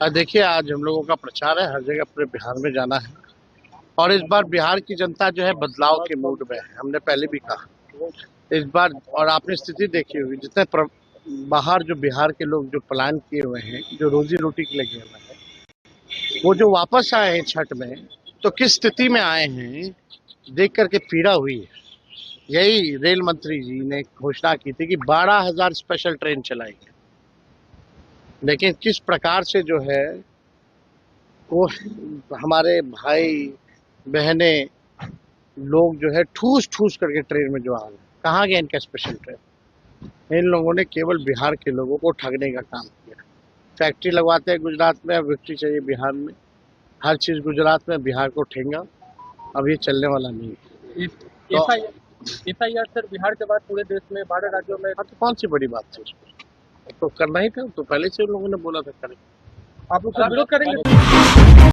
देखिए, आज हम लोगों का प्रचार है, हर जगह पूरे बिहार में जाना है और इस बार बिहार की जनता जो है बदलाव के मूड में है। हमने पहले भी कहा इस बार, और आपने स्थिति देखी होगी जितने बाहर जो बिहार के लोग जो पलायन किए हुए हैं, जो रोजी रोटी के लिए गए हुए हैं, वो जो वापस आए हैं छठ में, तो किस स्थिति में आए हैं देख करके पीड़ा हुई है। यही रेल मंत्री जी ने घोषणा की थी कि 12,000 स्पेशल ट्रेन चलाएंगे, लेकिन किस प्रकार से जो है वो हमारे भाई बहने लोग जो है ठूस ठूस करके ट्रेन में जो आ रहे हैं, कहाँ गया इनका स्पेशल ट्रेन। इन लोगों ने केवल बिहार के लोगों को ठगने का काम किया। फैक्ट्री लगवाते हैं गुजरात में, अब फैक्ट्री चाहिए बिहार में, हर चीज गुजरात में, बिहार को ठेंगा। अब ये चलने वाला नहीं है। तो एफआईआर सर बिहार के बाद पूरे देश में 12 राज्यों में। तो कौन सी बड़ी बात थी उसमें, तो करना ही था, तो पहले से उन लोगों ने बोला था करें। आप लोग विरोध करेंगे?